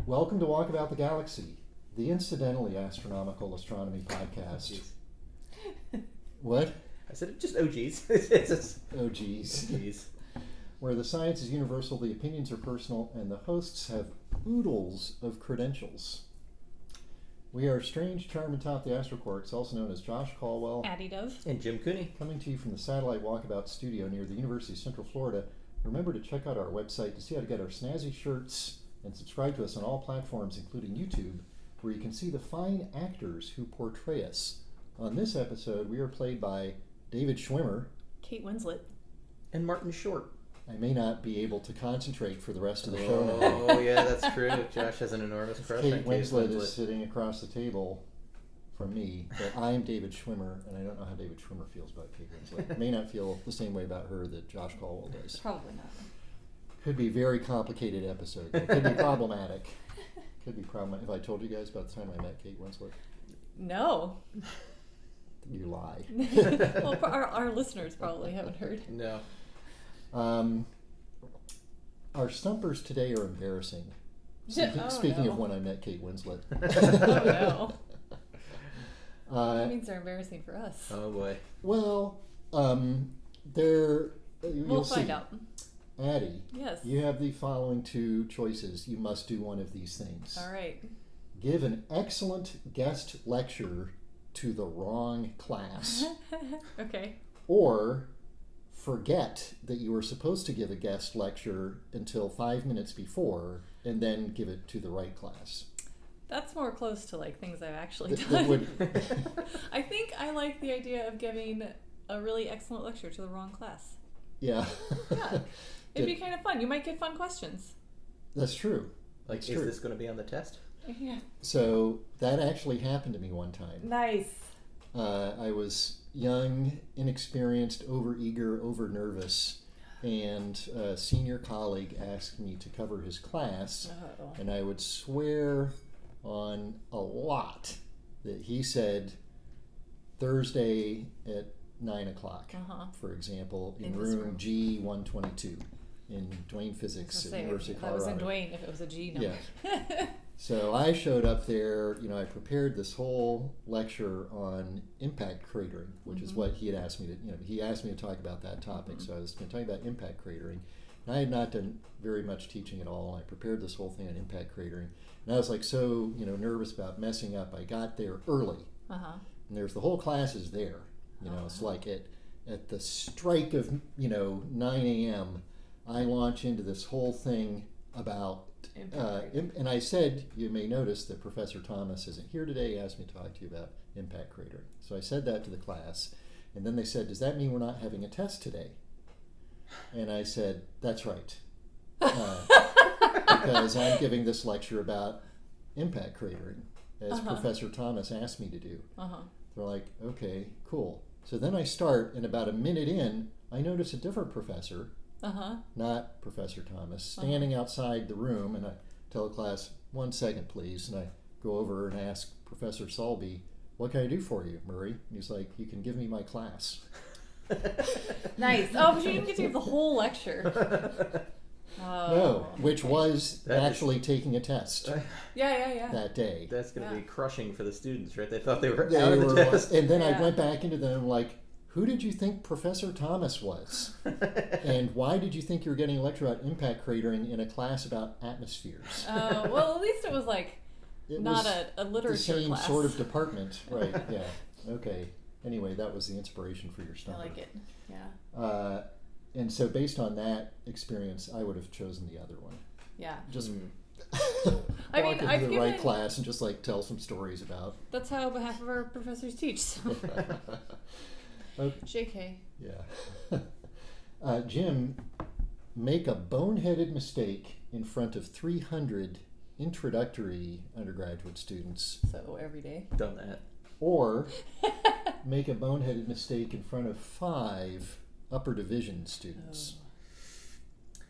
Welcome to Walkabout the Galaxy, the incidentally astronomical astronomy podcast. What? I said just OGs. Oh, geez. OGs. Where the science is universal, the opinions are personal, and the hosts have oodles of credentials. We are Strange, Charm, and Top the Astroquarks, also known as Josh Caldwell, Addie Dove, And Jim Cooney. coming to you from the Satellite Walkabout studio near the University of Central Florida. Remember to check out our website to see how to get our snazzy shirts and subscribe to us on all platforms, including YouTube, where you can see the fine actors who portray us. On this episode, we are played by David Schwimmer. Kate Winslet. And Martin Short. I may not be able to concentrate for the rest of the show now. Oh, yeah, that's true. Josh has an enormous crush on Kate Winslet is sitting across the table from me, but I'm David Schwimmer, and I don't know how David Schwimmer feels about Kate Winslet. May not feel the same way about her that Josh Caldwell does. Probably not. Could be a very complicated episode. Could be problematic. Could be problematic. Have I told you guys about the time I met Kate Winslet? No. You lie. Well, our listeners probably haven't heard. No. Our stumpers today are embarrassing. Oh, Speaking no. of when I met Kate Winslet. Oh no. That means they're embarrassing for us. Oh, boy. Well, We'll find out. Addie, Yes. you have the following two choices. You must do one of these things. All right. Give an excellent guest lecture to the wrong class, Okay. or forget that you were supposed to give a guest lecture until 5 minutes before and then give it to the right class. That's more close to like things I've actually That done. would- I think I like the idea of giving a really excellent lecture to the wrong class. Yeah. Yeah. It'd be kind of fun. You might get fun questions. That's true. Like, That's is true. this going to be on the test? Yeah. So that actually happened to me one time. Nice. I was young, inexperienced, overeager, over-nervous, and a senior colleague asked me to cover his class, Oh. and I would swear on a lot that he said Thursday at 9 o'clock, Uh-huh. for example, in In this room room. G122 in Dwayne Physics at the University of That was Colorado. in Dwayne if it was a G number. Yeah. So I showed up there, I prepared this whole lecture on impact cratering, which is what he had asked me to, he asked me to talk about that topic. So I was going to talk about impact cratering. And I had not done very much teaching at all. I prepared this whole thing on impact cratering. And I was like so, nervous about messing up. I got there early. Uh-huh. And there's the whole class is there. It's like at the strike of, 9 a.m., I launch into this whole thing about and I said, you may notice that Professor Thomas isn't here today. He asked me to talk to you about impact cratering. So I said that to the class, and then they said, does that mean we're not having a test today? And I said, that's right, because I'm giving this lecture about impact cratering, as Professor Thomas asked me to do. Uh-huh. They're like, okay, cool. So then I start, and about a minute in, I notice a different professor, Uh-huh. not Professor Thomas, standing outside the room, and I tell the class, 1 second, please. And I go over and ask Professor Solby, what can I do for you, Murray? And he's like, you can give me my class. Nice. Oh, but you didn't get to give the whole lecture. Oh. No, which was That actually taking a test Yeah. that day. That's going to Yeah. be crushing for the students, right? They thought they were They out of the were, test. and then Yeah. I went back into them like, who did you think Professor Thomas was? And why did you think you were getting a lecture about impact cratering in a class about atmospheres? Well, at least it was like It not was a literature the same class. sort of department, right? Yeah. Okay. Anyway, that was the inspiration for your I stumper. like it. Yeah. And so, based on that experience, I would have chosen the other one. Yeah. Just I walk mean, into I've the right given- class and just like tell some stories about. That's how half of our professors teach. So. Okay. JK. Yeah. Jim, make a boneheaded mistake in front of 300 introductory undergraduate students, So every day. Done that. or make a boneheaded mistake in front of 5 upper division students.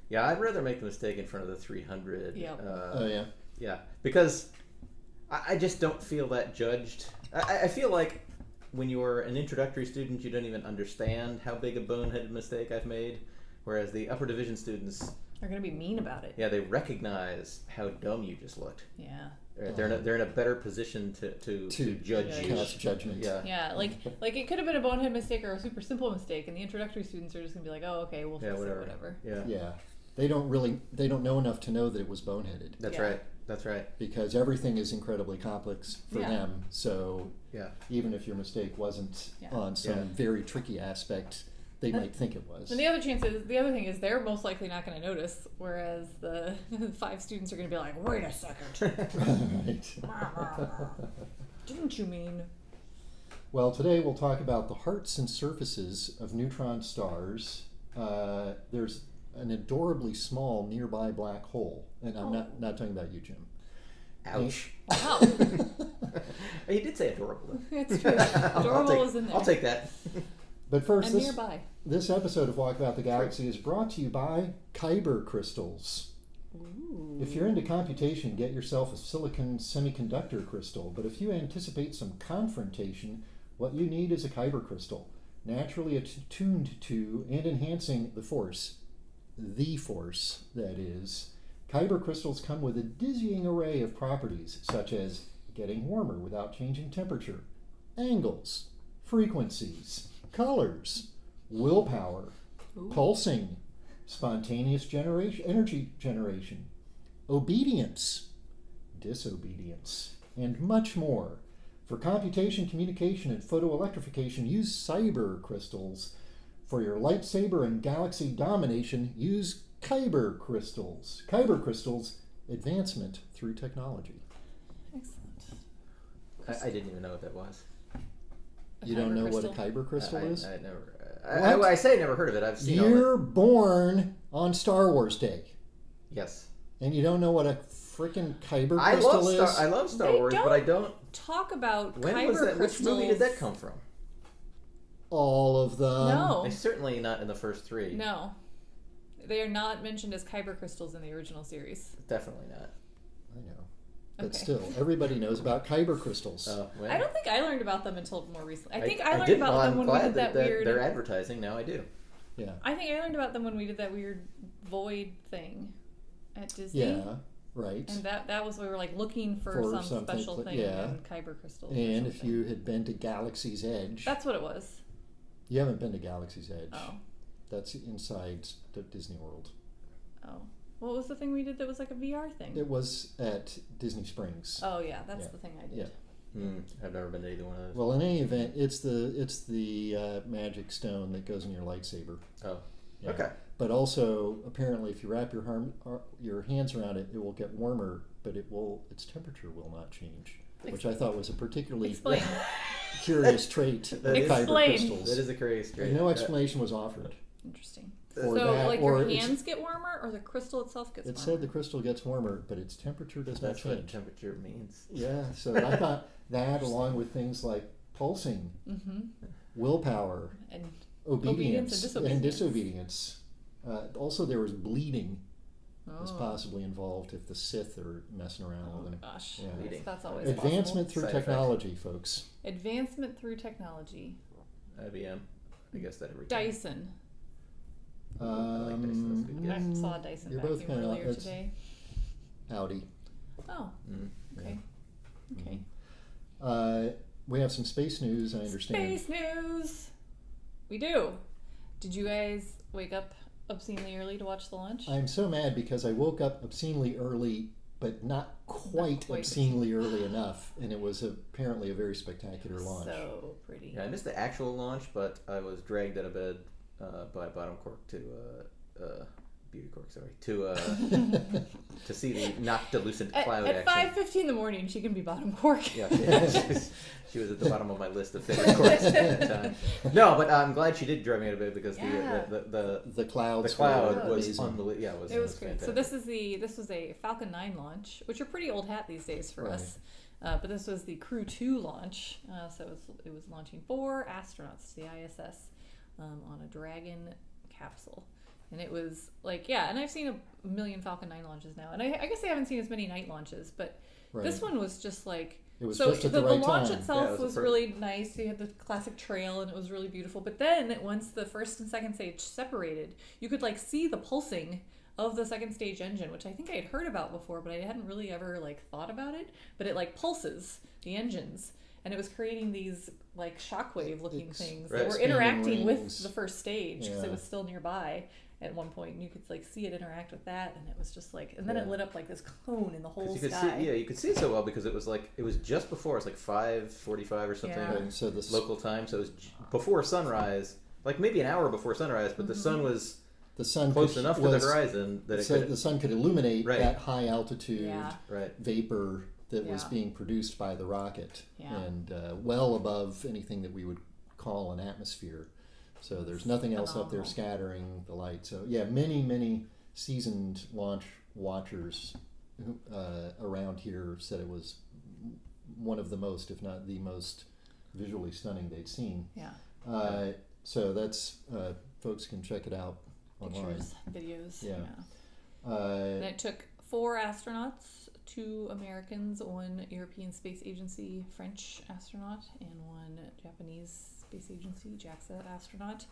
Yeah, I'd rather make the mistake in front of the 300. Yeah. Oh, yeah. Yeah, because I just don't feel that judged. I feel like when you're an introductory student, you don't even understand how big a boneheaded mistake I've made, whereas the upper division students, They're gonna be mean about it. Yeah, they recognize how dumb you just looked. Yeah. Right, they're in a better position to judge you. Cast judgment. Yeah. Yeah, like it could have been a bonehead mistake or a super simple mistake, and the introductory students are just gonna be like, oh, okay, we'll fix it, whatever. Yeah. Yeah. They don't know enough to know that it was boneheaded. That's Yeah. right. That's right. Because everything is incredibly complex for Yeah. them. So Yeah. even if your mistake wasn't Yeah. on some very tricky aspect, they might think it was. And the other thing is they're most likely not going to notice, whereas the 5 students are going to be like, wait a second. Right. Didn't you mean? Well, today we'll talk about the hearts and surfaces of neutron stars. There's an adorably small nearby black hole, and I'm not talking about you, Jim. Ouch. Wow. You did say adorable. It's true. Adorable is in there. I'll take that. But first, And nearby. this episode of Walkabout the Galaxy is brought to you by Kyber Crystals. Ooh. If you're into computation, get yourself a silicon semiconductor crystal. But if you anticipate some confrontation, what you need is a Kyber crystal, naturally attuned to and enhancing the force, that is. Kyber crystals come with a dizzying array of properties, such as getting warmer without changing temperature, angles, frequencies, colors, willpower, pulsing, spontaneous energy generation, obedience, disobedience, and much more. For computation, communication, and photoelectrification, use cyber crystals. For your lightsaber and galaxy domination, use Kyber crystals. Kyber crystals, advancement through technology. Excellent. I didn't even know what that was. You don't know what a crystal? Kyber crystal is? I never. What? I say I never heard of it. I've seen all You're born on Star Wars Day, Yes. and you don't know what a freaking Kyber I crystal love is? I love Star They Wars, don't but I don't. Talk about When Kyber was that? Which crystals. movie did that come from? All of them. No. It's certainly not in the first 3. No. They are not mentioned as Kyber crystals in the original series. Definitely not. I know. But Okay. still, everybody knows about Kyber crystals. Oh, well. I don't think I learned about them until more recently. I think I learned didn't. about Well, them I'm when we glad did that weird. They're advertising now. I do. Yeah. I think I learned about them when we did that weird void thing at Disney. Yeah, right. And that was we were like looking for some something, special thing yeah. in Kyber crystals. or And if something. you had been to Galaxy's Edge, That's what it was. you haven't been to Galaxy's Edge. Oh. That's inside Disney World. Oh. What was the thing we did that was like a VR thing? It was at Disney Springs. Oh yeah, that's Yeah. the thing I did. Yeah. I've never been to either one of those. Well, in any event, it's the magic stone that goes in your lightsaber. Oh. Yeah. Okay. But also, apparently, if you wrap your hands around it, it will get warmer, but its temperature will not change, which I thought was a particularly Explain. curious trait of That is- Kyber Explain. crystals. That is a curious trait. And no explanation was offered. Interesting. For So that, like or your it's- hands get warmer or the crystal itself gets It warmer? said the crystal gets warmer, but its temperature does not That's what change. temperature means. Yeah, so I thought that, along with things like pulsing, Mm-hmm. willpower, And obedience, and and disobedience. Also, there was bleeding was oh. possibly involved if the Sith are messing around Oh with my them. gosh. Yeah. Yes, that's always Advancement through Side effect. technology, folks. possible. Advancement through technology. IBM. I guess that every time. Dyson. I like Dyson, that's a good I guess. saw a Dyson You're vacuum both kinda- earlier that's- today. Audi. Oh, Mm. okay. Okay. We have some space news, I understand. Space news. We do. Did you guys wake up obscenely early to watch the launch? I'm so mad because I woke up obscenely early, but not quite obscenely early enough, and it was apparently a very spectacular launch. So pretty. Yeah, I missed the actual launch, but I was dragged out of bed by Bottom Cork to Beauty Cork, sorry, to see the noctilucent cloud At action. 5:15 in the morning, she can be bottom cork. Yeah, she was at the bottom of my list of favorite corks at that time. No, but I'm glad she did drive me out of bed because Yeah. The clouds. the cloud were was amazing. unbelievable. Yeah, It was great. So fantastic. this was a Falcon 9 launch, which are pretty old hat these days for Right. us. But this was the Crew 2 launch. So it was launching 4 astronauts to the ISS on a Dragon capsule. And it was like, yeah, and I've seen a million Falcon 9 launches now. And I guess I haven't seen as many night launches, but Right. this one was just like, It was so just at the the right launch time. itself Yeah, it was was a really nice. You had the classic trail, and it was really beautiful. But then once the first and second stage separated, you could like see the pulsing of the second stage engine, which I think I had heard about before, but I hadn't really ever like thought about it. But it like pulses the engines, and it was creating these like shockwave looking things that were Spinning interacting with rings. the first stage because Yeah. it was still nearby at one point, and you could like see it interact with that, and it was just like, and then Yeah. it lit up like this cone in the whole You could sky. see, you could see it so well because it was just before. It was like 5:45 or something Yeah. Right, so the local time. So it was before sunrise, like maybe an hour before sunrise. But the sun was sun close could, enough to the horizon that it so could. the sun could illuminate Right. that high altitude Yeah. Right. vapor that was Yeah. being produced by the rocket, Yeah. and well above anything that we would call an atmosphere. So there's nothing else up there Phenomenal. scattering the light. So yeah, many seasoned launch watchers around here said it was one of the most, if not the most, visually stunning they'd seen. Yeah. So that's folks can check it out online. Pictures, videos. Yeah. And it took 4 astronauts, 2 Americans, 1 European Space Agency French astronaut, and 1 Japanese Space Agency JAXA astronaut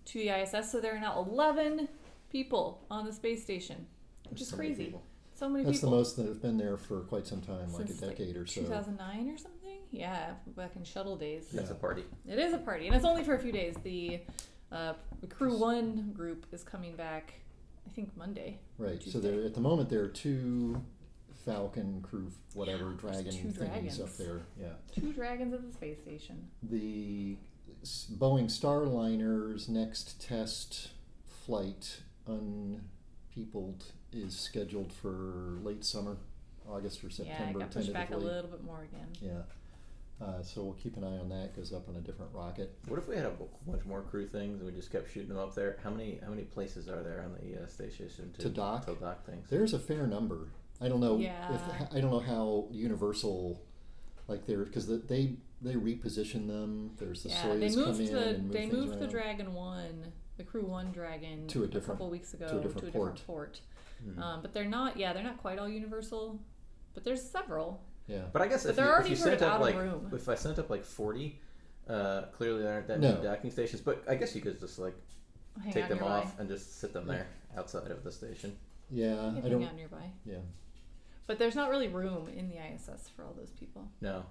to the ISS. So there are now 11 people on the space station, which is So many crazy. people. So many That's the people. most that have been there for quite some time, like a Since, decade or so. 2009 or something? Yeah, back in shuttle days. That's a party. It is a party, and it's only for a few days. The Crew 1 group is coming back, I think, Monday. Right. So Tuesday. there, at the moment, there are 2 Falcon Crew, whatever, Yeah, dragon there's 2 thingies dragons. up there. Yeah. 2 dragons at the space station. The Boeing Starliner's next test flight, unpeopled, is scheduled for late summer, August or Yeah, it September, got pushed back a tentatively. little bit more again. Yeah. So we'll keep an eye on that. Goes up on a different rocket. What if we had a bunch more crew things and we just kept shooting them up there? How many places are there on the space station To dock? to dock things? There's a fair number. I don't know Yeah. I don't know how Universal, like they're, because they reposition them. There's the Yeah, Soyuz they come moved in and move they things moved the around. Dragon 1, the Crew 1 Dragon, To a a different- couple weeks ago to a different port. Hmm. But they're not quite all Universal, but there's several. Yeah. But I guess But if they're you already sort sent of up out like of room. if I sent up like 40, clearly there aren't that No. many docking stations. But I guess you could just like Hang take out them nearby. off and just sit them there outside of the station. Yeah. You can I hang don't. out nearby. Yeah. But there's not really room in the ISS for all those people. No.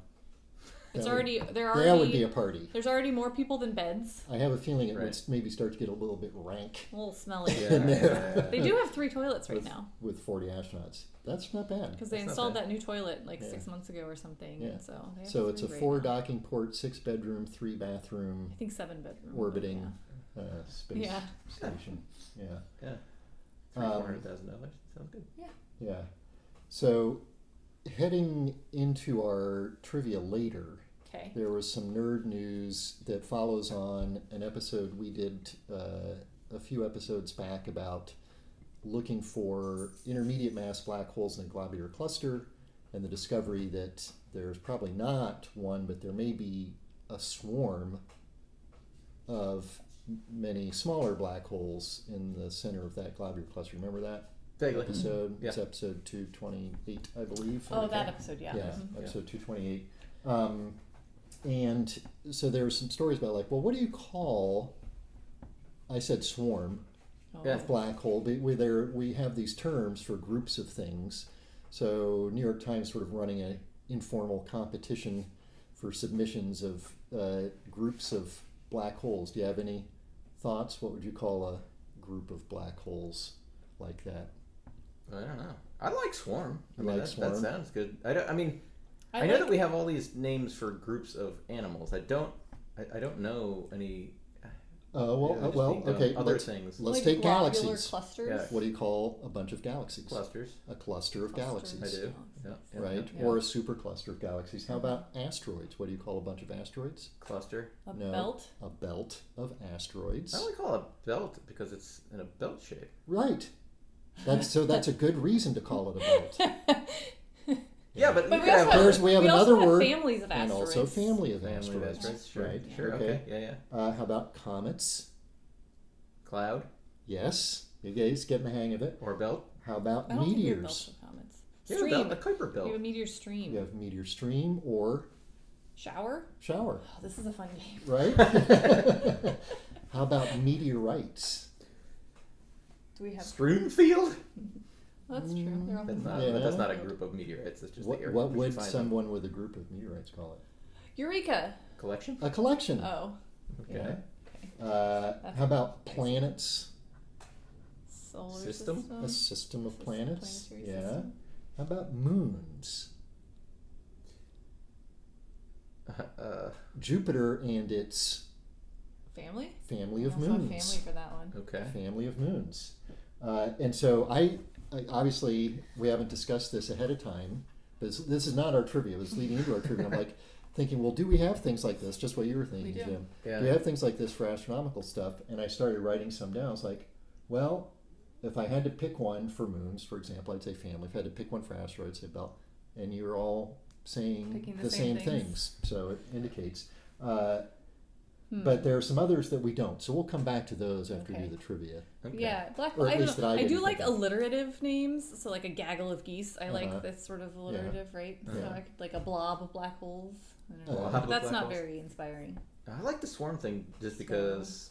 It's That would- already That would be a party. there's already more people than beds. I have a feeling it would Right. maybe start to get a little bit rank A little smelly. Yeah, In there. They do have 3 toilets right with, now with 40 astronauts. That's not bad. because they That's not installed bad. that new toilet like Yeah. 6 months ago or something. Yeah. And so they have So it's 3 a right 4 now. docking port, 6 bedroom, 3 bathroom I think 7 bedroom. orbiting Yeah. space Yeah. station. Yeah. Yeah. Um, $400,000 sounds good. Yeah. So heading into our trivia later, Okay. there was some nerd news that follows on an episode we did a few episodes back about looking for intermediate mass black holes in a globular cluster, and the discovery that there's probably not one, but there may be a swarm of many smaller black holes in the center of that globular cluster. Remember that Vaguely. episode? Yeah. It's episode 228, I believe. Oh, that episode, yeah. Yeah, Mhm. episode 228. And so there were some stories about like, well, what do you call? I said swarm Oh. Yeah. of black hole. But we have these terms for groups of things. So New York Times sort of running an informal competition for submissions of groups of black holes. Do you have any thoughts? What would you call a group of black holes like that? I don't know. I like swarm. I You mean, like that swarm? sounds good. I know like- that we have all these names for groups of animals. I don't know any. Okay. Other let's, things. Let's Like take globular galaxies. clusters. Yeah. What do you call a bunch of galaxies? Clusters. A cluster of Clusters. galaxies. I do. Yeah. Right? Yeah. Or a supercluster of galaxies. How about asteroids? What do you call a bunch of asteroids? Cluster. A No. belt. A belt of asteroids. I only call it a belt because it's in a belt shape. Right. That's a good reason to call it a belt. Yeah, but But you we could also have There's- we have also another have word, families of and asteroids. also family of family of asteroids. asteroids. Sure. Right. Sure. Okay. Okay. Yeah. How about comets? Cloud Yes. You guys getting the hang of it. or belt. How about I don't think we have belts meteors? of comets. Yeah, Stream. a Kuiper You have a belt. meteor stream. You have meteor stream or Shower. shower. Oh, this is a fun game. Right? How about meteorites? Do Do we have? Stroonfield? That's true. They're all That's not a group of meteorites. It's just the area What where you would find someone with a group of meteorites call it? Eureka. Collection? A collection. Oh. Yeah. That's How about planets? Solar System? system. A system of planets. Planetary Yeah. system. How about moons? Jupiter and its Family. family of We also have moons. family for that one. Okay. Family of moons. And so I obviously we haven't discussed this ahead of time, but this is not our trivia. It was leading into our trivia. I'm like thinking, well, do we have things like this? Just what you were thinking, We do. Jim. Yeah. Do we have things like this for astronomical stuff? And I started writing some down. I was like, well, if I had to pick one for moons, for example, I'd say family. If I had to pick one for asteroids, I'd say belt. And you're all saying Picking the same things. things. So it indicates. But there are some others that we don't. So we'll come back to those after we Okay. do the trivia. Okay. Yeah, black. Or at I, don't least know. that I I do didn't like think of. alliterative names. So like a gaggle of geese. I Uh-huh. like this sort of alliterative, right? So Yeah. I could, like a blob of black holes. I don't know. Blob But of that's black not holes. very inspiring. I like the swarm thing just because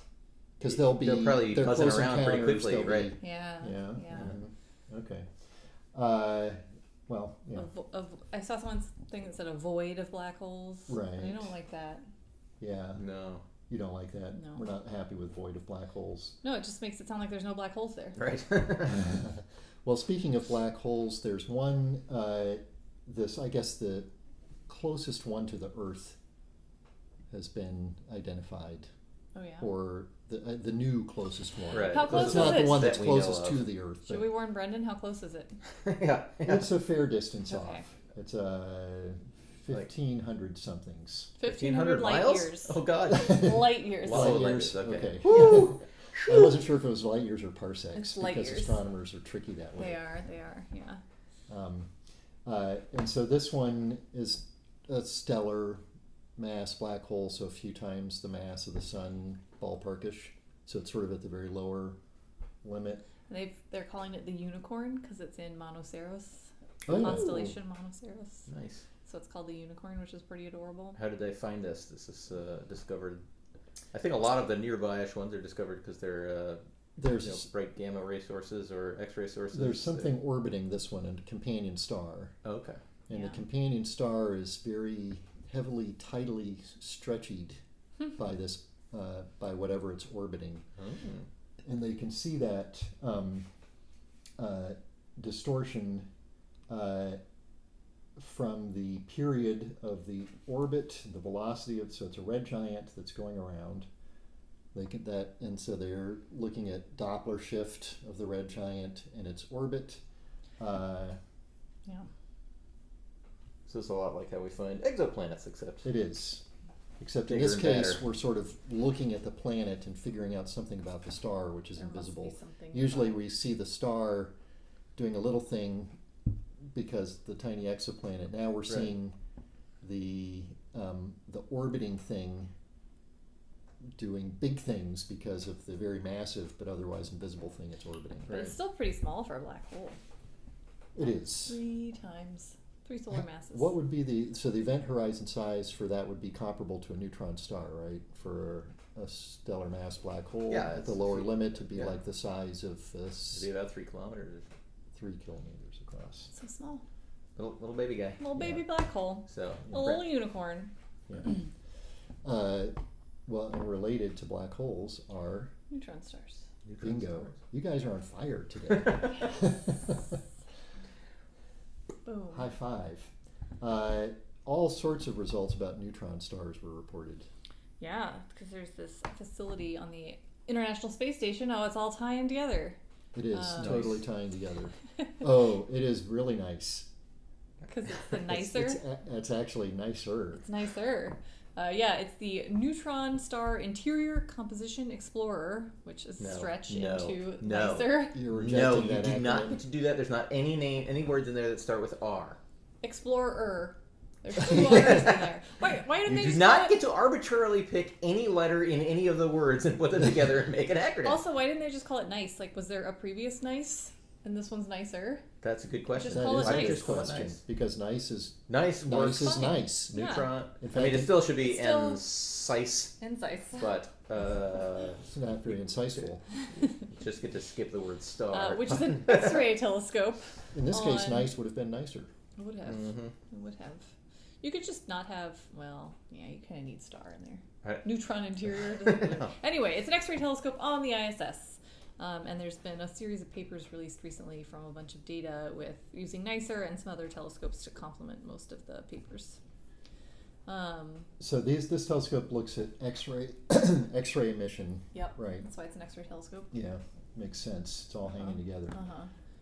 Because they'll probably they're buzzing close around pretty encounters, quickly, they'll be- right? Yeah. Yeah. Yeah. Okay. Well, yeah. I saw someone's thing that said a void of black holes. Right. And I don't like that. Yeah. No. You don't like that. No. We're not happy with void of black holes. No, it just makes it sound like there's no black holes there. Right. Well, speaking of black holes, there's one. I guess the closest one to the Earth has been identified, Oh yeah. or the new closest one. Right. How close It's is not the it? one That that's we know closest of. to the Earth. Should but we warn Brendan? How close is it? yeah. It's a fair distance Okay. off. It's 1,500 somethings. 1,500 light miles? years. Oh God. Light years. Wow. Light light years. years, okay. Okay. Woo! I wasn't sure if it was light years or parsecs It's light because years. astronomers are tricky that way. They are, yeah. And so this one is a stellar mass black hole, so a few times the mass of the sun, ballparkish. So it's sort of at the very lower limit. They're calling it the unicorn because it's in Monoceros, Oh. constellation Monoceros. Nice. So it's called the unicorn, which is pretty adorable. How did they find this? This is discovered. I think a lot of the nearby-ish ones are discovered because they're There's bright gamma ray sources or X-ray sources. there's something orbiting this one, a companion star. Oh, okay. And Yeah. the companion star is very heavily, tidally stretched by this, by whatever it's orbiting. Oh. And they can see that distortion from the period of the orbit, the velocity of, so it's a red giant that's going around. They get that, and so they're looking at Doppler shift of the red giant and its orbit. Yeah. So it's a lot like how we find exoplanets, except It is. Except in Bigger this and case, badder. we're sort of looking at the planet and figuring out something about the star, which is There must be invisible. something Usually about- we see the star doing a little thing because the tiny exoplanet. Now we're seeing the orbiting thing doing big things because of the very massive but otherwise invisible thing it's orbiting. But it's still pretty small for a black hole. It is. 3 solar masses. What would be the event horizon size for that would be comparable to a neutron star, right? For a stellar mass black hole Yeah, at the it's- lower limit to be yeah. like the size of it'd be about 3 kilometers. 3 kilometers across. So small. Little baby guy. Little baby black hole. So A little unicorn. Yeah. Well, and related to black holes are Neutron stars. neutron bingo. stars. You guys are on fire today. Boom. High five. All sorts of results about neutron stars were reported. Yeah, because there's this facility on the International Space Station. Oh, it's all tying together. It is Nice. totally tying together. Oh, it is really nice. Because it's the nicer. It's actually nicer. It's nicer. Yeah, it's the Neutron Star Interior Composition Explorer, which is No, stretch no, into no. nicer. You're rejecting No, you that do not acronym. get to do that. There's not any words in there that start with R. Explorer. There's 2 R's in there. Why didn't You they do just not call get to arbitrarily pick any letter in any of the words and put them together and make an acronym. Also, why didn't they just call it nice? Like, was there a previous nice? and this one's nicer. That's a good question. Just That call is it a nice. good Just call it question nice. because nice is Nice works. nice is fine. nice. Yeah. Neutron. In I fact, mean, it still should be It's still- incise, Incise. but it's not very insightful. you just get to skip the word star. Which is an X-ray telescope. In this case, On- nice would have been nicer. It would have. Mhm. It would have. You could just not have. Well, yeah, you kind of need star in there. Right. Neutron interior. Anyway, it's an X-ray telescope on the ISS. And there's been a series of papers released recently from a bunch of data with using NICER and some other telescopes to complement most of the papers. So this telescope looks at X-ray X-ray emission. Yep. Right. That's why it's an X-ray telescope. Yeah, makes sense. It's all hanging together.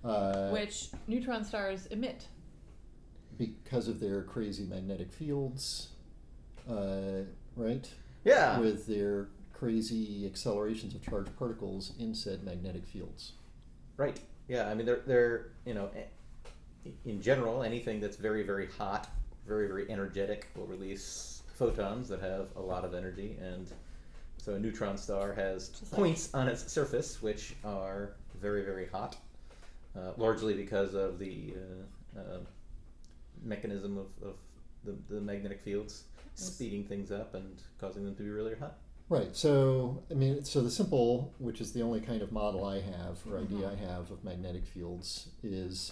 Uh-huh. Which neutron stars emit. Because of their crazy magnetic fields, right? Yeah. With their crazy accelerations of charged particles in said magnetic fields. Right. Yeah. I mean, they're in general, anything that's very, very hot, very, very energetic will release photons that have a lot of energy, and so a neutron star has Just points on its surface which are very, very hot, largely because of the mechanism of the magnetic fields speeding things up and causing them to be really hot. Right. So I mean, so the simple, which is the only kind of model I have or idea I have of magnetic fields, is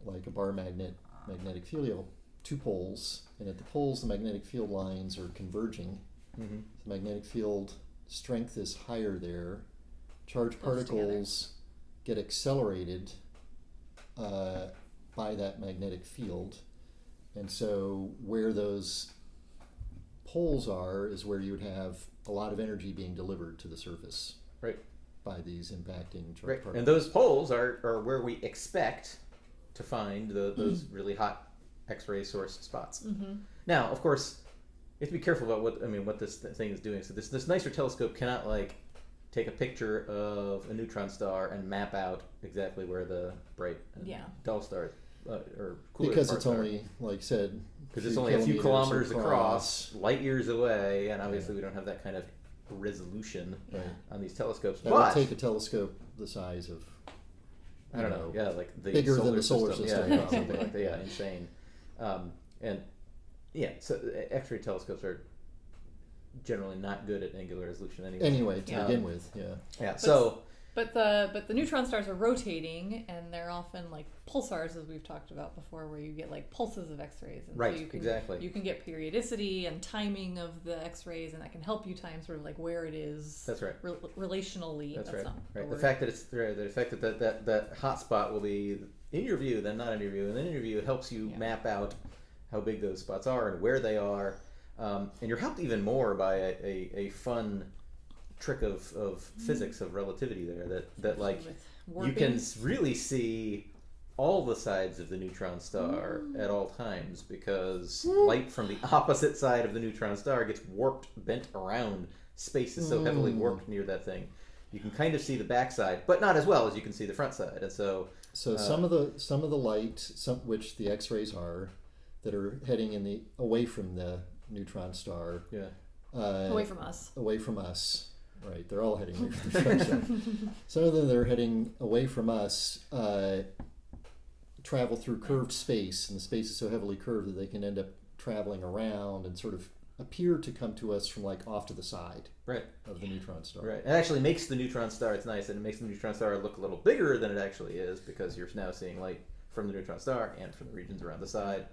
like a bar magnet magnetic field. You have two poles, and at the poles, the magnetic field lines are converging. Mm-hmm. The magnetic field strength is higher there. Charged Close particles get accelerated by that magnetic field, and so where those poles are is where you would have a lot of energy being delivered to the surface. Right. By these impacting charged Right. particles. And those poles are where we expect to find those really hot X-ray source spots. Mm-hmm. Now, of course, you have to be careful about what this thing is doing. So this NICER telescope cannot take a picture of a neutron star and map out exactly where the bright and dull stars or cooler because parts it's only, like said, because it's 3 only a few kilometers across. light years away, and obviously we don't have that kind of resolution Right. on these telescopes. That But would take a telescope the size of, I don't know, yeah, like the bigger solar than the solar system. yeah, something like that, yeah, insane. And yeah, so X-ray telescopes are generally not good at angular resolution anyway. to begin with, yeah. Yeah, so But the neutron stars are rotating, and they're often like pulsars, as we've talked about before, where you get like pulses of X-rays. And Right, so you can, exactly. You can get periodicity and timing of the X-rays, and that can help you time sort of like where it is. that's right. Relationally. That's right. not Right. The word. fact that it's the fact that hot spot will be in your view, then not in your view, and then in your view, it helps you map out how big those spots are and where they are, and you're helped even more by a fun trick of physics of relativity there that like With you can warping. really see all the sides of the neutron star at all times, because light from the opposite side of the neutron star gets bent around. Space is so heavily warped near that thing. You can kind of see the backside, but not as well as you can see the front side. And so some of the light, which the X-rays are, that are heading away from the neutron star, away from us. away from us. Right, they're all heading away from the neutron star. Some of them that are heading away from us travel through curved space, and the space is so heavily curved that they can end up traveling around and sort of appear to come to us from like off to the side of the neutron star. Right. It actually makes the neutron star, it's nice, and it makes the neutron star look a little bigger than it actually is, because you're now seeing light from the neutron star and from the regions around the side.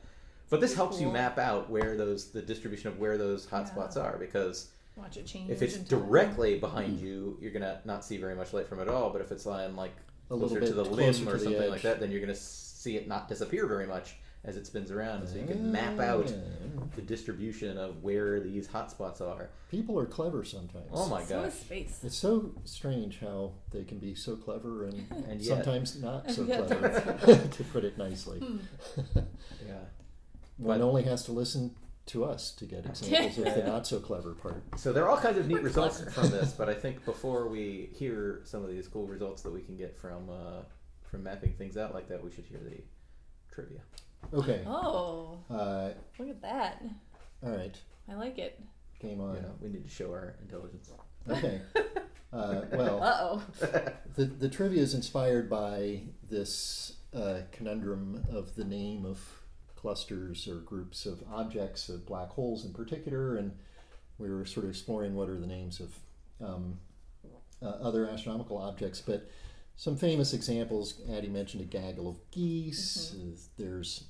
But this helps you map out where the distribution of where those hot spots are, because Watch it change. if it's in time. directly behind you, you're going to not see very much light from it at all. But if it's lying like A little closer bit to the closer limb or to the something edge. like that, then you're going to see it not disappear very much as it spins around. And so you can map out the distribution of where these hot spots are. People are clever sometimes. Oh my So is gosh. space. It's so strange how they can be so clever and, And yet- sometimes not so Yeah, clever, to put it nicely. Yeah. One only has to listen to us to get examples of the Yeah. not so clever part. So there are all kinds of neat We're results clever. from this, but I think before we hear some of these cool results that we can get from mapping things out like that, we should hear the trivia. Okay. Oh, Uh, look at that. all right. I like it. Game on. You know, we need to show our intelligence. Okay. Well, Uh-oh. the trivia is inspired by this conundrum of the name of clusters or groups of objects, of black holes in particular, and we were sort of exploring what are the names of other astronomical objects. But some famous examples, Addie mentioned a gaggle of geese. There's,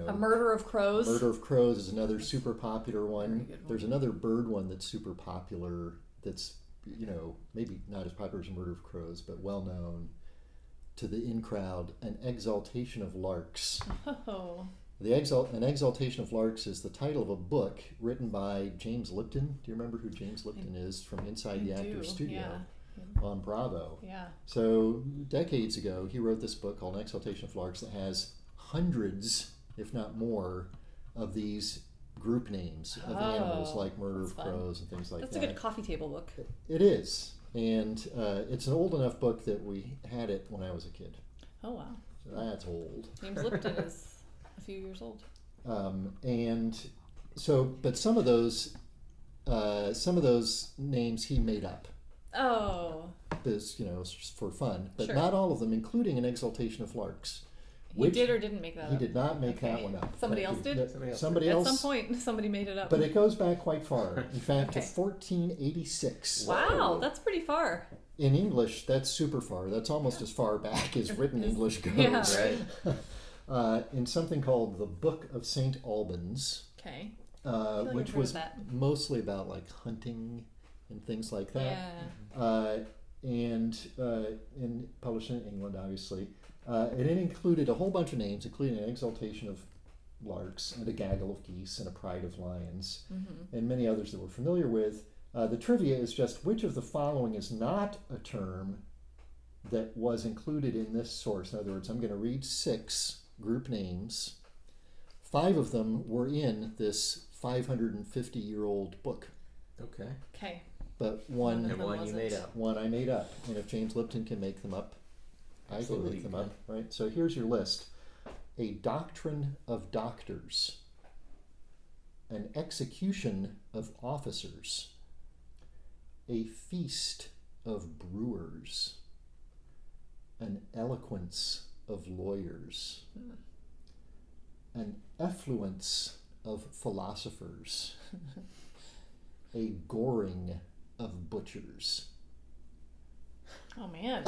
a murder of crows. Murder of crows is another super popular one. Very good one. There's another bird one that's super popular that's, maybe not as popular as a murder of crows, but well known to the in crowd, an exaltation of larks. Oh. An Exaltation of Larks is the title of a book written by James Lipton. Do you remember who James Lipton is from Inside the Actors Studio on Bravo? Yeah. So decades ago, he wrote this book called An Exaltation of Larks that has hundreds, if not more, of these group names of animals like murder of crows and things like that. That's a good coffee table book. It is. And it's an old enough book that we had it when I was a kid. Oh, wow. So that's old. James Lipton is a few years old. And so, but some of those names he made up. Oh. Because, for fun. But Sure. not all of them, including An Exaltation of Larks. He did or didn't make that up? He did not make that one up. Somebody else did? Somebody else. At some point, somebody made it up. But it goes back quite far. In fact, to Okay. 1486. Wow, that's pretty far. In English, that's super far. That's almost as far back as written English goes. Yeah. Right. In something called the Book of St. Albans, Okay. which I've heard was of that. mostly about like hunting and things like that. Yeah. And published in England, obviously. And it included a whole bunch of names, including An Exaltation of Larks and a Gaggle of Geese and a Pride of Lions, and many others that we're familiar with. The trivia is just which of the following is not a term that was included in this source. In other words, I'm going to read 6 group names. 5 of them were in this 550-year-old book. Okay. Okay. But one And one you made up. One I made up. And if James Lipton can make them up, I can Absolutely make them you up. Right? So here's your list. A doctrine of doctors. An execution of officers. A feast of brewers. An eloquence of lawyers. An effluence of philosophers. A goring of butchers. Oh, man.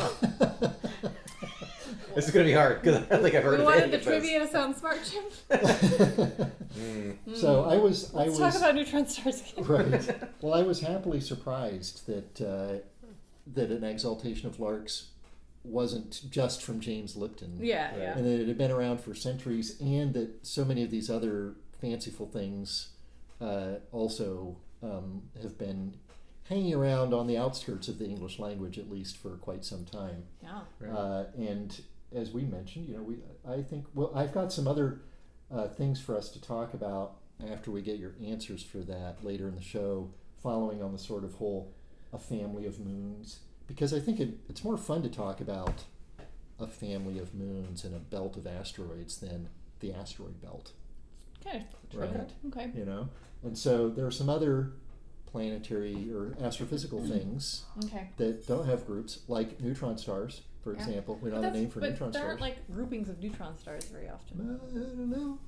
This is going to be hard because I think I've heard We of wanted any the of those. trivia to sound smart, Jim. So I was Let's talk about neutron stars again. right. Well, I was happily surprised that that An Exaltation of Larks wasn't just from James Lipton. Yeah, Right. yeah. And that it had been around for centuries, and that so many of these other fanciful things also have been hanging around on the outskirts of the English language, at least for quite some time. Yeah. Right. And as we mentioned, I think, I've got some other things for us to talk about after we get your answers for that later in the show, following on the sort of whole a family of moons, because I think it's more fun to talk about a family of moons and a belt of asteroids than the asteroid belt. Okay. Right. Okay. And so there are some other planetary or astrophysical things Okay. that don't have groups, like neutron stars, for Yeah. example. We don't But have a name for but neutron there stars. aren't like groupings of neutron stars very often. I don't know.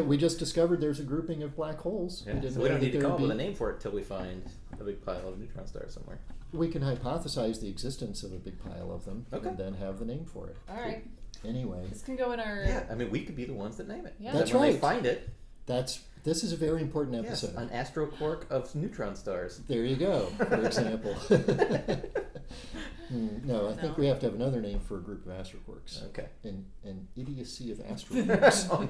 We just discovered there's a grouping of black holes. Yeah. didn't So we know don't that need to there come up would with a be. name for it till we find a big pile of neutron stars somewhere. We can hypothesize the existence of a big pile of them Okay. and then have the name for it. All right. Anyway, This can go in our. Yeah, I mean, we could be the ones that name it. Yeah. Then That's when they right. find it, this is a very important yes, episode. an astroquark of neutron stars. There you go, for example. No, I think No. we have to have another name for a group of astroquarks. Okay. An idiocy of astroquarks. Oh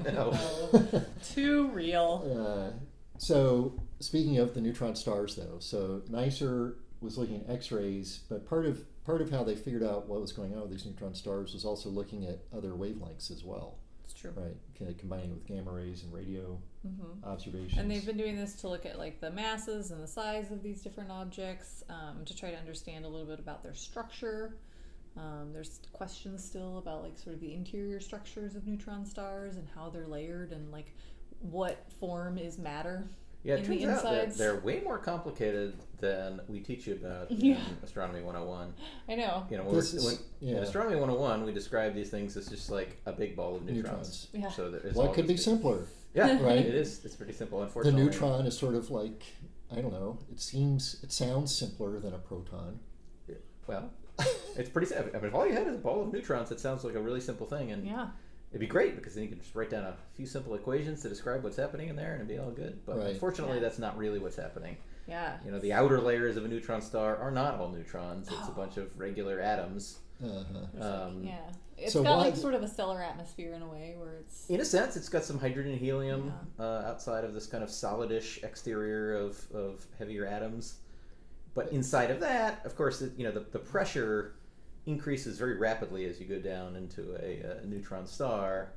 no. Too real. So speaking of the neutron stars, though, so NICER was looking at X-rays, but part of how they figured out what was going on with these neutron stars was also looking at other wavelengths as well, It's true. right? Kind of combining with gamma rays and radio observations. And they've been doing this to look at like the masses and the size of these different objects to try to understand a little bit about their structure. There's questions still about like sort of the interior structures of neutron stars and how they're layered and like what form is matter. Yeah, it in turns the out that insides. they're way more complicated than we teach you about Yeah. in Astronomy 101. I know. You know, Yeah. in Astronomy 101, we describe these things as just like a big ball of neutrons. Yeah. So there is What all could be this- simpler? Yeah, Right? It is. It's pretty simple. The Unfortunately, neutron is sort of like, I don't know, it sounds simpler than a proton. Well, it's pretty simple. I mean, if all you had is a ball of neutrons, it sounds like a really simple thing, and Yeah. it'd be great because then you could just write down a few simple equations to describe what's happening in there, and it'd be all good. But Right. unfortunately, Yeah. that's not really what's happening. Yeah. You know, the outer layers of a neutron star are not all neutrons. It's a No. bunch of regular atoms. Uh-huh. It's yeah. It's So got why- like sort of a stellar atmosphere in a way where it's. In a sense, it's got some hydrogen and helium outside of this kind of solidish exterior of heavier atoms. But inside of that, of course, the pressure increases very rapidly as you go down into a neutron star.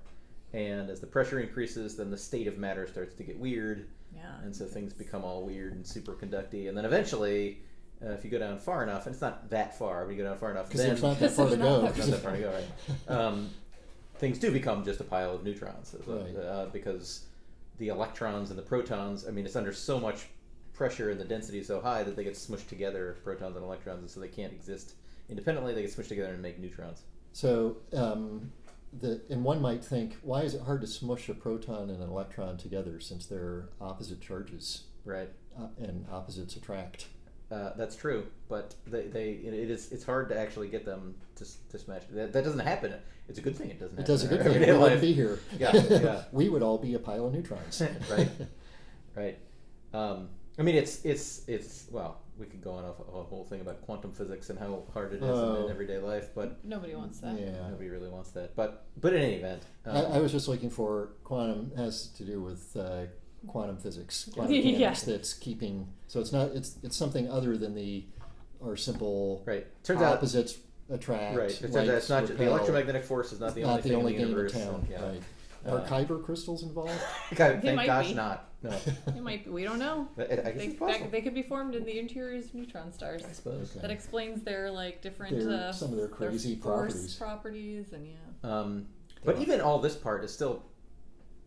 And as the pressure increases, then the state of matter starts to get weird. Yeah. And so things become all weird and superconducty. And then eventually, if you go down far enough, and it's not that far, but you go down far enough, Because then there's not that far to There's not go. that not that far to go, right? Things do become just a pile of neutrons, Right. because the electrons and the protons. I mean, it's under so much pressure and the density is so high that they get smushed together, protons and electrons, and so they can't exist independently. They get smushed together and make neutrons. So, and one might think, why is it hard to smush a proton and an electron together since they're opposite charges Right. and opposites attract? That's true, but it's hard to actually get them to smash. That doesn't happen. It's a good thing it doesn't. It happen does a in good our thing. We everyday wouldn't life. be here. Yeah. We would all be a pile of neutrons. Right. Right. I mean, it's well, we could go on a whole thing about quantum physics and how hard it is in everyday life, but Nobody wants that. Yeah. nobody really wants that. But in any event, I was just looking for quantum has to do with quantum physics. Quantum Yeah. mechanics that's keeping. So it's not. It's something other than our simple right. Turns out, opposites attract. right. It turns likes out it's not the repel. electromagnetic force is not the only Not the thing only in the game in universe. town. Yeah. Right. Are Uh, Kyber crystals involved? Thank might gosh be. not. No. It might be. We don't know. I guess it's possible. They could be formed in the interiors of neutron stars. I suppose. Okay. That explains their like different Some of their crazy force properties. properties and yeah. But even all this part is still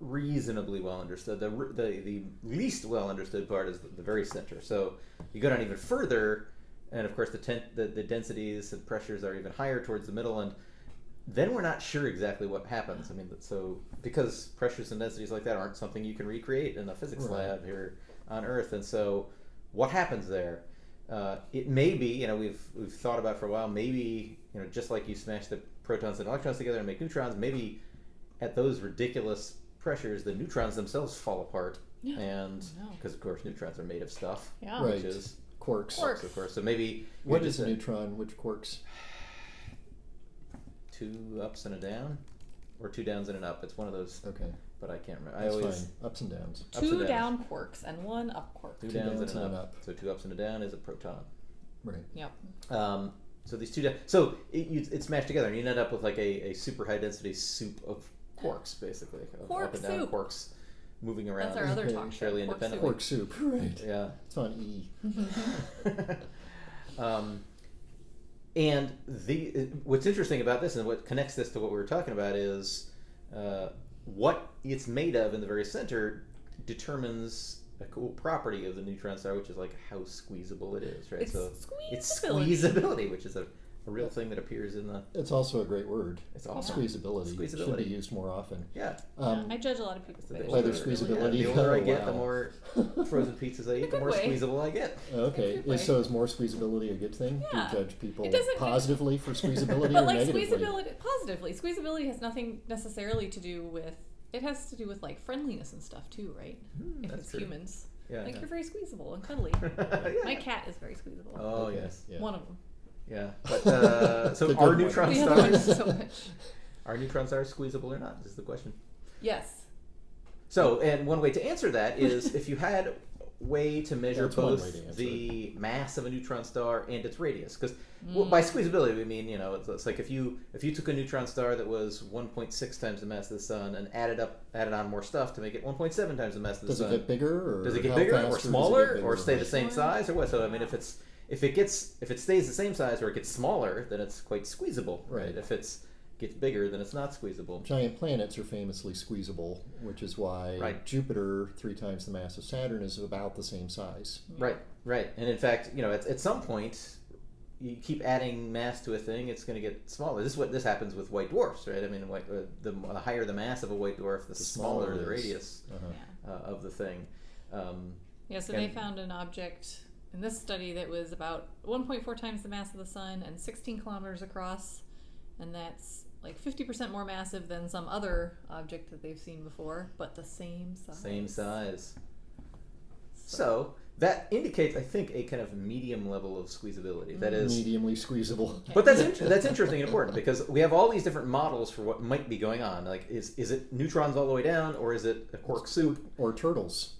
reasonably well understood. The least well understood part is the very center. So you go down even further, and of course the densities and pressures are even higher towards the middle, and then we're not sure exactly what happens. I mean, so because pressures and densities like that aren't something you can recreate in a physics Right. lab here on Earth, and so what happens there? It may be, we've thought about for a while. Maybe just like you smash the protons and electrons together and make neutrons, maybe at those ridiculous pressures, the neutrons themselves fall apart, and Oh, no. because of course neutrons are made of stuff, Yeah. Right. which is Quarks. Quarks. of course. So maybe What you're is just a neutron? Which quarks? 2 ups and a down, or 2 downs and an up. It's one of those, Okay, but I can't remember. that's I always fine. Ups and downs. ups and Two downs. down quarks and one up quark. 2 Two downs downs and an and up. an up. So 2 ups and a down is a proton. Right. Yep. So these 2 down. So it's smashed together, and you end up with like a super high density soup of quarks, basically, of Quark up and down soup. quarks moving around. That's our other Okay. talk show. Fairly Quark independently. Quark soup. Right. Yeah. It's on E. And what's interesting about this and what connects this to what we were talking about is what it's made of in the very center determines a cool property of the neutron star, which is like how squeezable it is, right? It's So it's squeezability. squeezability, which is a real thing that appears in the. It's also a great word. It's awesome. Squeezability. Should Squeezability. be used more often. Yeah. I judge a lot of people's The faces. Whether older- squeezability- The older I Oh, get, wow. the more frozen pizzas I eat, the good more way. squeezable I get. Okay. Good way. So is more squeezability a good thing? Yeah. Do you judge people It doesn't- positively for squeezability But or like negatively? squeezability, positively, squeezability has nothing necessarily to do with. It has to do with like friendliness and stuff too, right? If that's it's true. humans, Yeah. like yeah. you're very squeezable and cuddly. Yeah. My cat is very squeezable. Oh Okay, yes. yeah. One of them. Yeah, but so The good are one. neutron The other one's stars so much. are neutron stars squeezable or not? Is the question. Yes. So, and one way to answer that is if you had a way to measure That's one both way to answer the mass of a neutron star and its radius, because Mm. by squeezability we mean it's like if you took a neutron star that was 1.6 times the mass of the sun and added on more stuff to make it 1.7 times the mass of the Does it sun. get bigger, or Does it get how bigger fast, or does it get smaller bigger? or stay the same Smaller? size or what? So I mean, if it stays the same size or it gets smaller, then it's quite squeezable, right? Right. If gets bigger, then it's not squeezable. Giant planets are famously squeezable, which is why Right. Jupiter, 3 times the mass of Saturn, is about the same size. Right. And in fact, at some point, you keep adding mass to a thing, it's going to get smaller. This happens with white dwarfs, right? I mean, the higher the mass of a white dwarf, the smaller the radius of the thing. So they found an object in this study that was about 1.4 times the mass of the sun and 16 kilometers across, and that's like 50% more massive than some other object that they've seen before, but the same size. Same size. So that indicates, I think, a kind of medium level of squeezability. That is mediumly squeezable. But that's interesting and important because we have all these different models for what might be going on. Like, is it neutrons all the way down, or is it a quark soup, or turtles?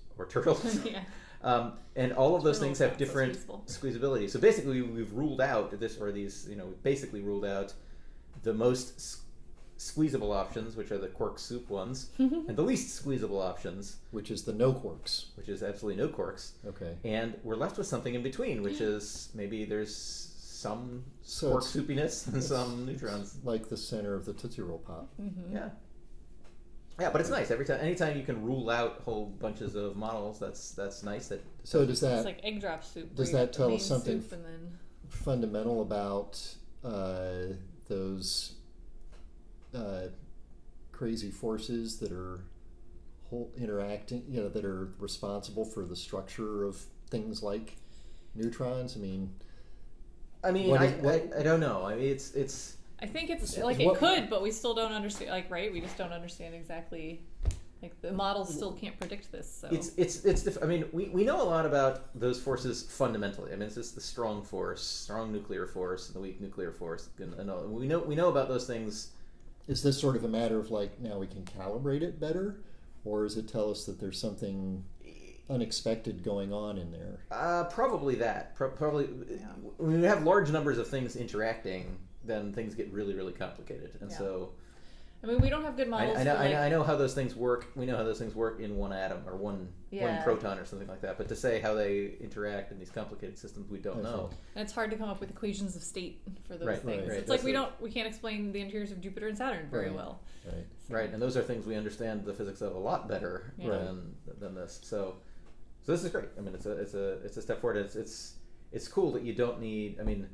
And all of those things have Turtles different not so squeezability. So basically, we've ruled out we basically ruled out the most squeezable options, which are the quark soup ones, and the least squeezable options, which is the no quarks. which is absolutely no quarks. Okay. And we're left with something in between, which is maybe there's some So quark it's- soupiness and some neutrons. Like the center of the Tootsie Roll Pop. Yeah, but it's nice. Anytime you can rule out whole bunches of models, that's nice. So does It's that like egg drop soup. does where you that got the tell main us something soup and then... fundamental about those crazy forces that are interacting, that are responsible for the structure of things like neutrons? I don't know. I mean, it's. I think it's So like what- it could, but we still don't understand. Like, right? We just don't understand exactly. Like the models still can't predict this. So I mean, we know a lot about those forces fundamentally. I mean, it's just the strong force, strong nuclear force, and the weak nuclear force. And we know about those things. Is this sort of a matter of like now we can calibrate it better, or does it tell us that there's something unexpected going on in there? Probably that. Probably when we have large numbers of things interacting, then things get really, really complicated. And so, I mean, we don't have good models. I know how those things work. We know how those things work in one atom or one proton or something like that. But to say how they interact in these complicated systems, we don't know. And it's hard to come up with equations of state for those Right, things. right. It's like we can't explain the interiors of Jupiter and Saturn very well. Right. Right, and those are things we understand the physics of a lot better than this. So this is great. I mean, it's a step forward. It's cool that you don't need. I mean.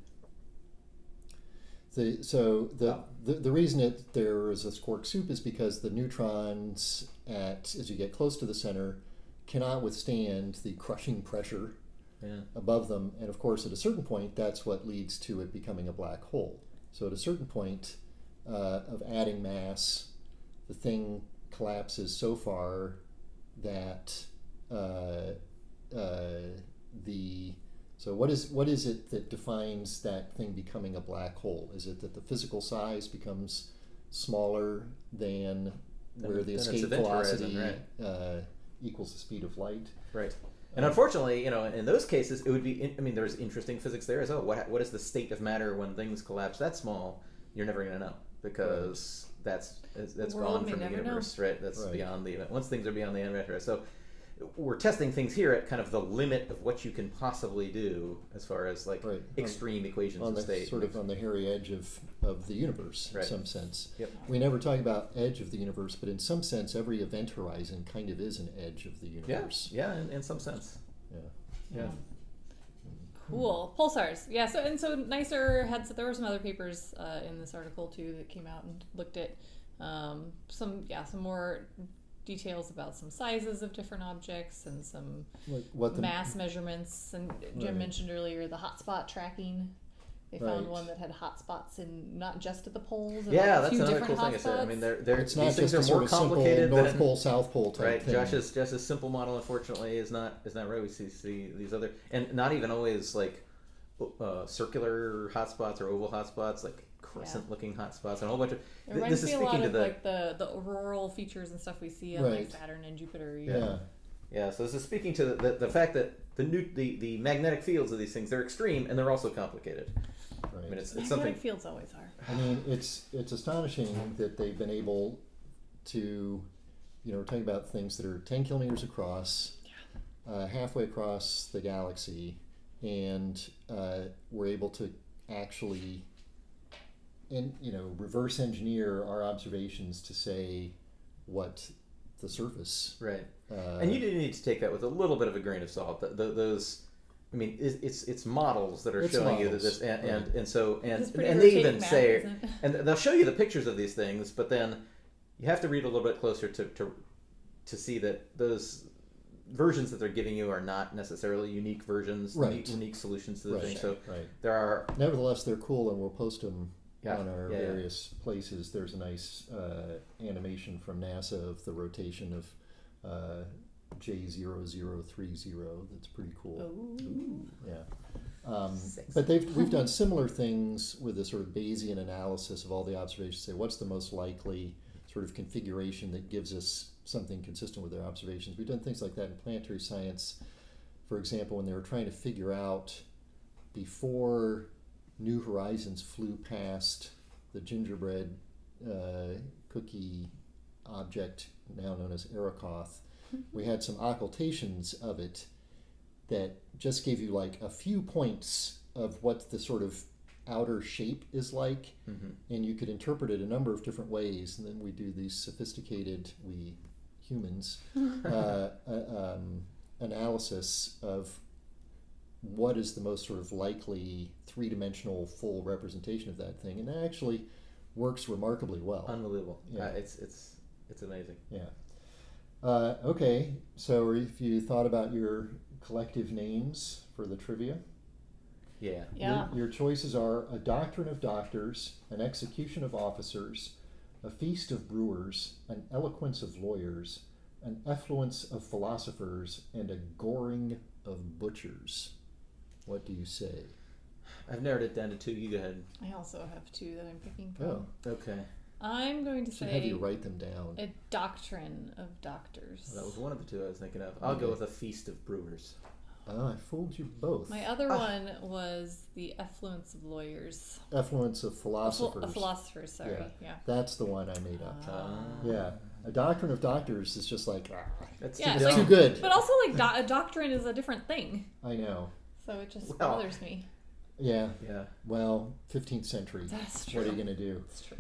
The reason there is a quark soup is because the neutrons, as you get close to the center, cannot withstand the crushing pressure above them, and of course, at a certain point, that's what leads to it becoming a black hole. So at a certain point of adding mass, the thing collapses so far that So what is it that defines that thing becoming a black hole? Is it that the physical size becomes smaller than where the escape velocity equals the speed of light? Right. And unfortunately, in those cases, it would be. There's interesting physics there as well. What is the state of matter when things collapse that small? You're never going to know because that's gone from the universe, right? That's beyond the event. Once things are beyond the event, right? So we're testing things here at kind of the limit of what you can possibly do as far as extreme equations of state. Sort of on the hairy edge of the universe in some sense. Yep. We never talk about edge of the universe, but in some sense every event horizon kind of is an edge of the universe. Yeah, in some sense. Yeah. Cool. Pulsars. Yeah, so NICER there were some other papers in this article too that came out and looked at some more details about some sizes of different objects and some mass measurements. And Jim mentioned earlier the hotspot tracking. They found one that had hotspots in not just at the poles. Yeah, that's another cool thing. I said. I mean, it's not these things just are more complicated North than Pole, South Pole type thing. Josh's simple model, unfortunately, is not right. We see these other, and not even always like circular hotspots or oval hotspots, like crescent-looking hotspots, and a whole bunch of. It reminds me a lot of like the auroral features and stuff we see on like Saturn and Jupiter. Yeah. So this is speaking to the fact that the magnetic fields of these things, they're extreme and they're also complicated. Right. I mean, it's Magnetic something. fields always are. I mean, it's astonishing that they've been able to, we're talking about things that are 10 kilometers across, halfway across the galaxy, and we're able to actually reverse engineer our observations to say what the surface. Right. And you do need to take that with a little bit of a grain of salt. Those, I mean, it's models that are showing you that this, and so they even say, and they'll show you the pictures of these things, but then you have to read a little bit closer to see that those versions that they're giving you are not necessarily unique versions, unique solutions to the thing. So there are, nevertheless, they're cool, and we'll post them on our various places. There's a nice animation from NASA of the rotation of J0030. That's pretty cool. Ooh. Yeah. But we've done similar things with a sort of Bayesian analysis of all the observations. Say what's the most likely sort of configuration that gives us something consistent with their observations. We've done things like that in planetary science. For example, when they were trying to figure out before New Horizons flew past the gingerbread cookie object now known as Arakoth, we had some occultations of it that just gave you like a few points of what the sort of outer shape is like, and you could interpret it a number of different ways. And then we do these sophisticated, we humans, analysis of what is the most sort of likely three-dimensional full representation of that thing, and that actually works remarkably well. Unbelievable. Yeah. It's amazing. Yeah. Okay, so if you thought about your collective names for the trivia. Yeah. Your choices are a doctrine of doctors, an execution of officers, a feast of brewers, an eloquence of lawyers, an effluence of philosophers, and a goring of butchers. What do you say? I've narrowed it down to two. You go ahead. I also have two that I'm picking from. Oh, okay. I'm going to should say have you write them down. a doctrine of doctors. Well, that was one of the two I was thinking of. I'll go with a feast of brewers. Oh, I fooled you both. My other one was the effluence of lawyers. Effluence of philosophers. Philosophers, sorry. Yeah. That's the one I made up. Yeah. A doctrine of doctors is just like, that's too good. But also, like, a doctrine is a different thing. I know. So it just bothers me. Yeah. Yeah. Well, 15th century. That's true. What are you going to do? That's true.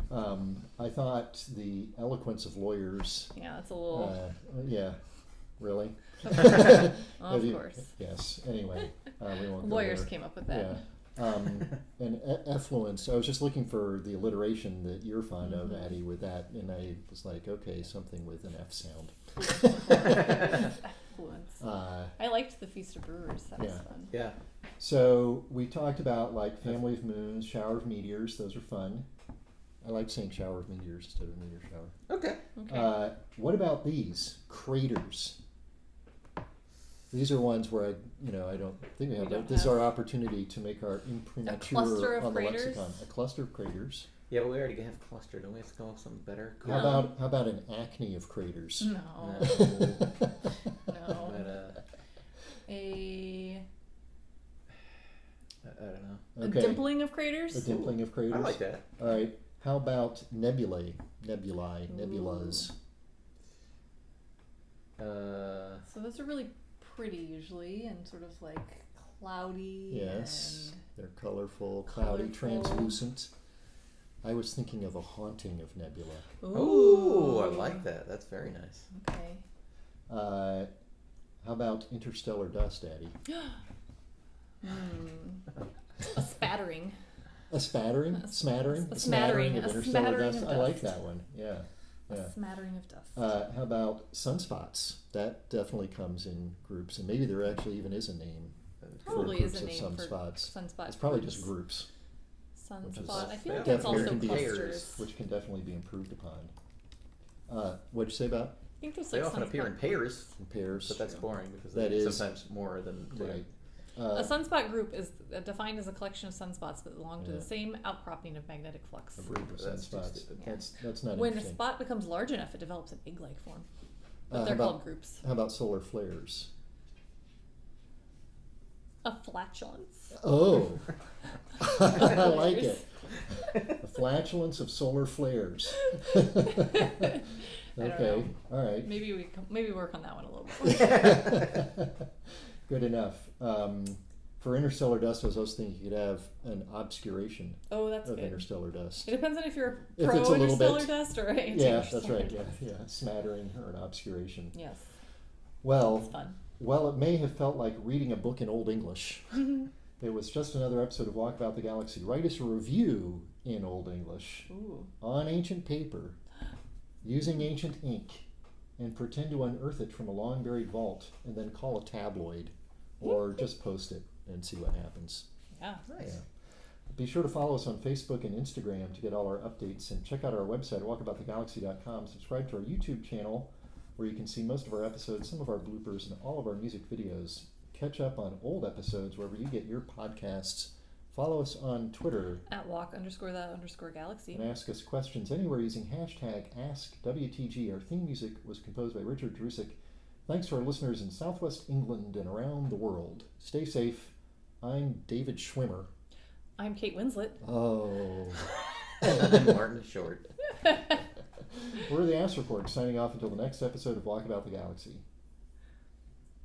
I thought the eloquence of lawyers. Yeah, that's a little. Yeah. Really? Of course. Yes. Anyway, we won't go Lawyers there. came up with that. Yeah. And effluence. I was just looking for the alliteration that you're fond of, Addie, with that, and I was like, okay, something with an F sound. Effluence. I liked the Feast of Brewers. That was fun. Yeah. So we talked about like family of moons, shower of meteors. Those are fun. I like saying shower of meteors instead of meteor shower. Okay. What about these craters? These are ones where I don't think we have. This is our opportunity to make our imprimatur on the lexicon. A cluster of craters. Yeah, but we already have cluster. Don't we have to come up with something better? How about an acne of craters? No. No. But, I don't know. Okay. A dimpling of craters? A dimpling of craters. I like that. All right. How about nebulae? Nebulas. So those are really pretty usually, and sort of like cloudy. Yes. They're colorful, cloudy, translucent. I was thinking of a haunting of nebula. Ooh, I like that. That's very nice. Okay. How about interstellar dust, Addie? A spattering. A spattering? Smattering? A smattering. of A interstellar smattering dust. of I like dust. that one. Yeah. A smattering of dust. How about sunspots? That definitely comes in groups, and maybe there actually even is a name Probably for is groups a of name sunspots. for sunspot. It's probably groups. just groups. Sunspot. I feel yeah, like it's definitely also can be clusters. which can definitely be improved upon. What'd you say about I think there's They like often appear in pairs, pairs? but that's boring because That there's is- sometimes more than two. Right. A sunspot group is defined as a collection of sunspots that belong to Yeah. the same outcropping of magnetic flux. A group of That's too sunspots. stupid. That's not When a interesting. spot becomes large enough, it develops an egg-like form. But How they're about- called groups. How about solar flares? A flatulence. Oh, I like it. The flatulence of solar flares. Okay, know. all right. Maybe work on that one a little bit. Good enough. For interstellar dust, I was also thinking you could have an obscuration Oh, that's of good. interstellar dust. It depends on if you're If pro it's a little interstellar bit- dust or anti Yeah, that's right. Yeah, smattering or an obscuration. Yes, Well, it's fun. well, it may have felt like reading a book in Old English. It was just another episode of Walkabout the Galaxy. Write us a review in Old English Ooh. on ancient paper using ancient ink and pretend to unearth it from a long buried vault and then call a tabloid or just post it and see what happens. Yeah. Nice. Yeah. Be sure to follow us on Facebook and Instagram to get all our updates, and check out our website at walkaboutthegalaxy.com. Subscribe to our YouTube channel where you can see most of our episodes, some of our bloopers, and all of our music videos. Catch up on old episodes wherever you get your podcasts. Follow us on Twitter At walk_the_galaxy. and ask us questions anywhere using hashtag AskWTG. Our theme music was composed by Richard Drusik. Thanks to our listeners in Southwest England and around the world. Stay safe. I'm David Schwimmer. I'm Kate Winslet. Oh. And I'm Martin Short. We're the astroquarks, signing off until the next episode of Walkabout the Galaxy.